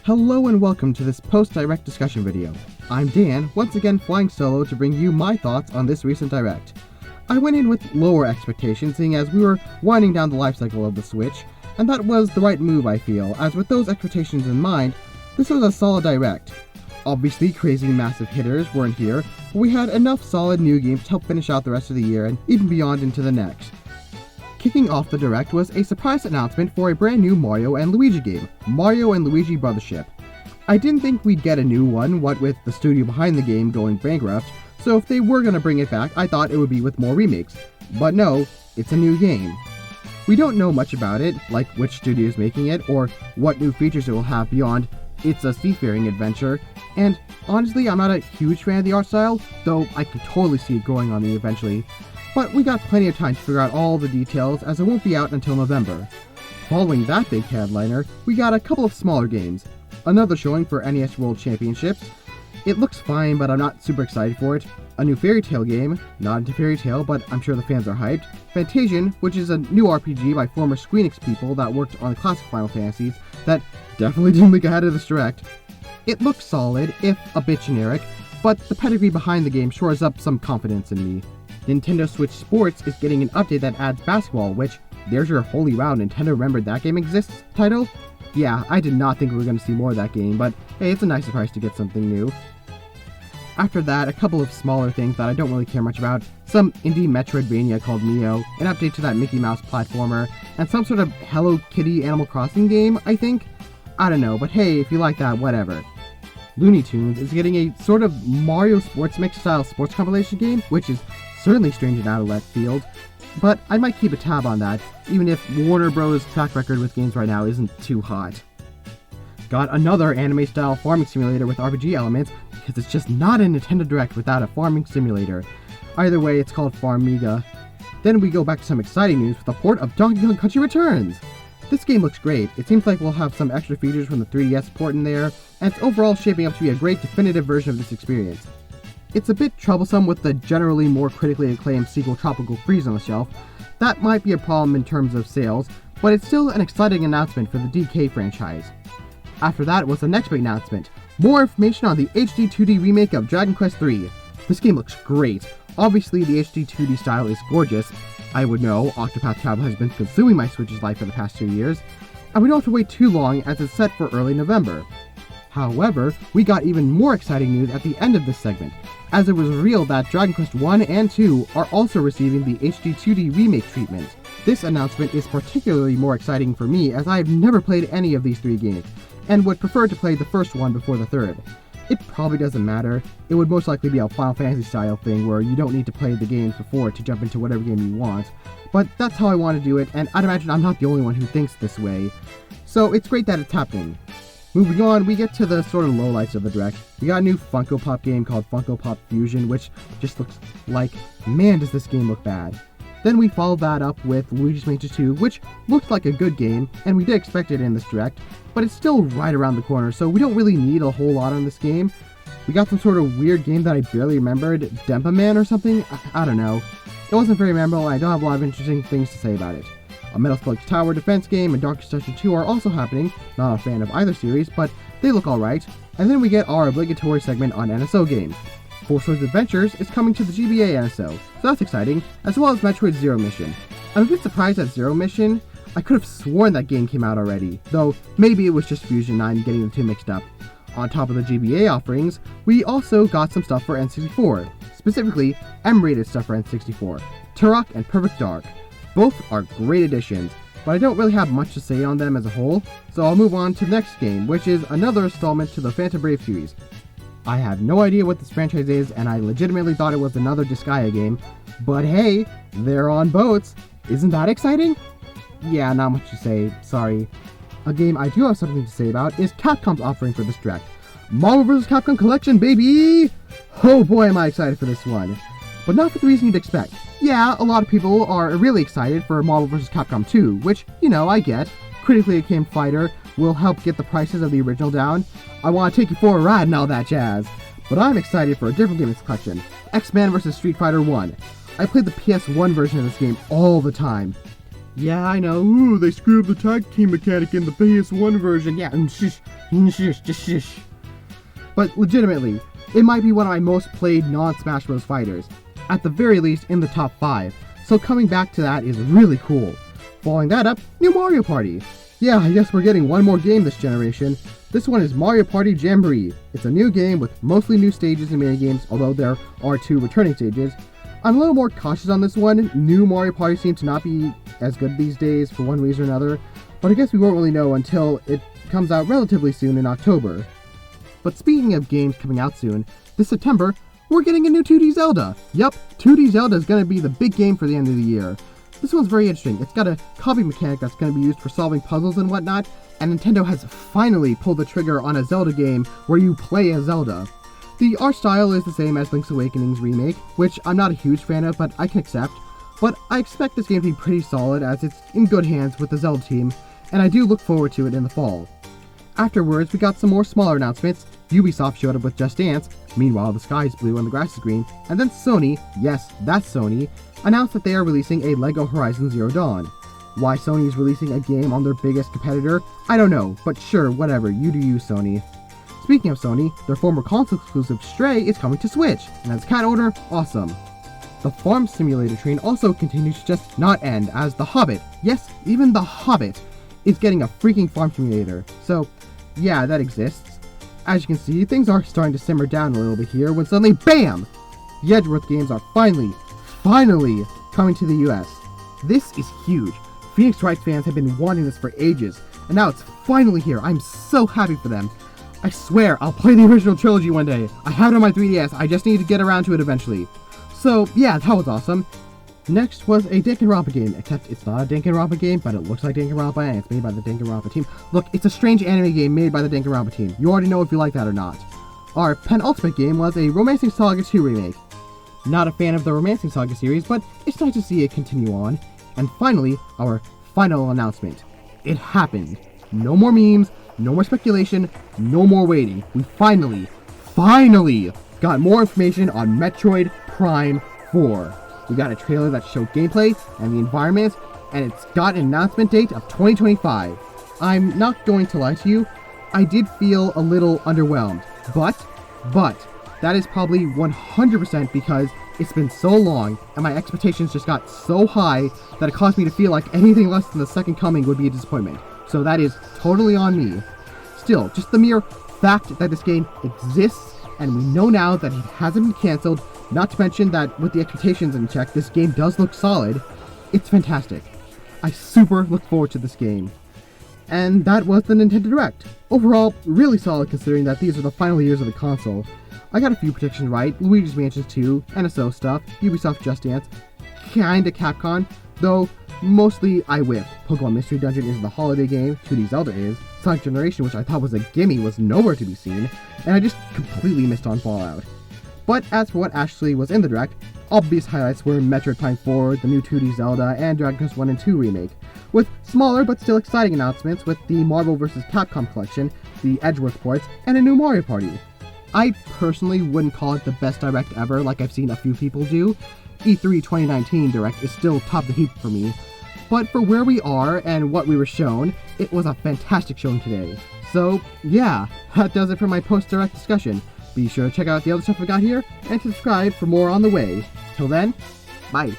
Hello and welcome to this post-Direct discussion video. I'm Dan, once again flying solo to bring you my thoughts on this recent Direct. I went in with lower expectations, seeing as we were winding down the lifecycle of the Switch, and that was the right move I feel, as with those expectations in mind, this was a solid Direct. Obviously, crazy massive hitters weren't here, but we had enough solid new games to help finish out the rest of the year and even beyond into the next. Kicking off the Direct was a surprise announcement for a brand new Mario and Luigi game, Mario and Luigi Brothership. I didn't think we'd get a new one, what with the studio behind the game going bankrupt, so if they were gonna bring it back, I thought it would be with more remakes. But no, it's a new game. We don't know much about it, like which studio is making it, or what new features it will have beyond it's a seafaring adventure, and honestly I'm not a huge fan of the art style, though I can totally see it growing on me eventually. But we got plenty of time to figure out all the details, as it won't be out until November. Following that big headliner, we got a couple of smaller games. Another showing for NES World Championships. It looks fine, but I'm not super excited for it. A new Fairy Tail game, not into Fairy Tail, but I'm sure the fans are hyped. Fantasian, which is a new RPG by former Squeenix people that worked on the classic Final Fantasies, that definitely didn't leak ahead of this Direct. It looks solid, if a bit generic, but the pedigree behind the game shores up some confidence in me. Nintendo Switch Sports is getting an update that adds basketball, which, there's your holy wow, Nintendo remembered that game exists title? Yeah, I did not think we were going to see more of that game, but hey, it's a nice surprise to get something new. After that, a couple of smaller things that I don't really care much about, some indie Metroidvania called Neo, an update to that Mickey Mouse platformer, and some sort of Hello Kitty Animal Crossing game, I think? I don't know, but hey, if you like that, whatever. Looney Tunes is getting a sort of Mario Sports Mix style sports compilation game, which is certainly strange and out of left field, but I might keep a tab on that, even if Warner Bros. Track record with games right now isn't too hot. Got another anime-style farming simulator with RPG elements, because it's just not a Nintendo Direct without a farming simulator. Either way, it's called Farmiga. Then we go back to some exciting news with the port of Donkey Kong Country Returns! This game looks great. It seems like we'll have some extra features from the 3DS port in there, and it's overall shaping up to be a great definitive version of this experience. It's a bit troublesome with the generally more critically acclaimed sequel Tropical Freeze on the shelf. That might be a problem in terms of sales, but it's still an exciting announcement for the DK franchise. After that was the next big announcement, more information on the HD 2D remake of Dragon Quest III. This game looks great. Obviously the HD 2D style is gorgeous. I would know, Octopath Traveler has been consuming my Switch's life for the past 2 years, and we don't have to wait too long as it's set for early November. However, we got even more exciting news at the end of this segment, as it was revealed that Dragon Quest 1 and 2 are also receiving the HD 2D remake treatment. This announcement is particularly more exciting for me as I have never played any of these 3 games, and would prefer to play the first one before the third. It probably doesn't matter. It would most likely be a Final Fantasy style thing where you don't need to play the games before to jump into whatever game you want, but that's how I want to do it, and I'd imagine I'm not the only one who thinks this way. So it's great that it's happening. Moving on, we get to the sort of lowlights of the Direct. We got a new Funko Pop game called Funko Pop Fusion, which just looks like, man does this game look bad. Then we followed that up with Luigi's Mansion 2, which looked like a good game, and we did expect it in this Direct, but it's still right around the corner, so we don't really need a whole lot on this game. We got some sort of weird game that I barely remembered, Dempa Man or something? I don't know. It wasn't very memorable, and I don't have a lot of interesting things to say about it. A Metal Slug Tower defense game and Darkest Dungeon 2 are also happening, not a fan of either series, but they look alright. And then we get our obligatory segment on NSO games. Four Swords Adventures is coming to the GBA NSO, so that's exciting, as well as Metroid Zero Mission. I'm a bit surprised at Zero Mission. I could have sworn that game came out already, though maybe it was just Fusion 9 getting the two mixed up. On top of the GBA offerings, we also got some stuff for N64, specifically M-rated stuff for N64, Turok and Perfect Dark. Both are great additions, but I don't really have much to say on them as a whole, so I'll move on to the next game, which is another installment to the Phantom Brave series. I have no idea what this franchise is, and I legitimately thought it was another Disgaea game, but hey, they're on boats. Isn't that exciting? Yeah, not much to say, sorry. A game I do have something to say about is Capcom's offering for this Direct. Marvel vs. Capcom Collection, baby! Oh boy, am I excited for this one. But not for the reason you'd expect. Yeah, a lot of people are really excited for Marvel vs. Capcom 2, which, you know, I get. Critically acclaimed fighter will help get the prices of the original down. I want to take you for a ride and all that jazz. But I'm excited for a different game in this collection, X-Men vs. Street Fighter 1. I played the PS1 version of this game all the time. Yeah, I know. Ooh, they screwed up the tag team mechanic in the PS1 version. Yeah, shush, just shush. But legitimately, it might be one of my most played non-Smash Bros. Fighters. At the very least, in the top 5. So coming back to that is really cool. Following that up, new Mario Party. Yeah, I guess we're getting one more game this generation. This one is Mario Party Jamboree. It's a new game with mostly new stages and minigames, although there are 2 returning stages. I'm a little more cautious on this one. New Mario Party seems to not be as good these days for one reason or another, but I guess we won't really know until it comes out relatively soon in October. But speaking of games coming out soon, this September, we're getting a new 2D Zelda! Yup, 2D Zelda is going to be the big game for the end of the year. This one's very interesting. It's got a copy mechanic that's going to be used for solving puzzles and whatnot, and Nintendo has finally pulled the trigger on a Zelda game where you play as Zelda. The art style is the same as Link's Awakening's remake, which I'm not a huge fan of, but I can accept. But I expect this game to be pretty solid as it's in good hands with the Zelda team, and I do look forward to it in the fall. Afterwards, we got some more smaller announcements. Ubisoft showed up with Just Dance, meanwhile the sky is blue and the grass is green, and then Sony, yes, that's Sony, announced that they are releasing a LEGO Horizon Zero Dawn. Why Sony is releasing a game on their biggest competitor, I don't know, but sure, whatever, you do you, Sony. Speaking of Sony, their former console exclusive Stray is coming to Switch, and as cat owner, awesome. The farm simulator train also continues to just not end, as The Hobbit, yes, even The Hobbit, is getting a freaking farm simulator. So, yeah, that exists. As you can see, things are starting to simmer down a little bit here when suddenly, BAM! The Edgeworth games are finally coming to the US. This is huge. Phoenix Wright fans have been wanting this for ages, and now it's finally here. I'm so happy for them. I swear, I'll play the original trilogy one day. I have it on my 3DS, I just need to get around to it eventually. So, yeah, that was awesome. Next was a Danganronpa game, except it's not a Danganronpa game, but it looks like Danganronpa, and it's made by the Danganronpa team. Look, it's a strange anime game made by the Danganronpa team. You already know if you like that or not. Our penultimate game was a Romancing Saga 2 remake. Not a fan of the Romancing Saga series, but it's nice to see it continue on. And finally, our final announcement. It happened. No more memes, no more speculation, no more waiting. We finally got more information on Metroid Prime 4. We got a trailer that showed gameplay and the environment, and it's got an announcement date of 2025. I'm not going to lie to you, I did feel a little underwhelmed, but that is probably 100% because it's been so long and my expectations just got so high that it caused me to feel like anything less than the second coming would be a disappointment. So that is totally on me. Still, just the mere fact that this game exists and we know now that it hasn't been cancelled, not to mention that with the expectations in check, this game does look solid, it's fantastic. I super look forward to this game. And that was the Nintendo Direct. Overall, really solid considering that these are the final years of the console. I got a few predictions right, Luigi's Mansion 2, NSO stuff, Ubisoft Just Dance, kinda Capcom, though mostly I whiffed. Pokemon Mystery Dungeon is the holiday game, 2D Zelda is, Sonic Generation, which I thought was a gimme, was nowhere to be seen, and I just completely missed on Fallout. But as for what actually was in the Direct, obvious highlights were Metroid Prime 4, the new 2D Zelda, and Dragon Quest 1 and 2 remake, with smaller but still exciting announcements with the Marvel vs. Capcom collection, the Edgeworth ports, and a new Mario Party. I personally wouldn't call it the best Direct ever like I've seen a few people do. E3 2019 Direct is still top of the heap for me, but for where we are and what we were shown, it was a fantastic showing today. So yeah, that does it for my post-Direct discussion. Be sure to check out the other stuff we got here, and subscribe for more on the way. Till then, bye.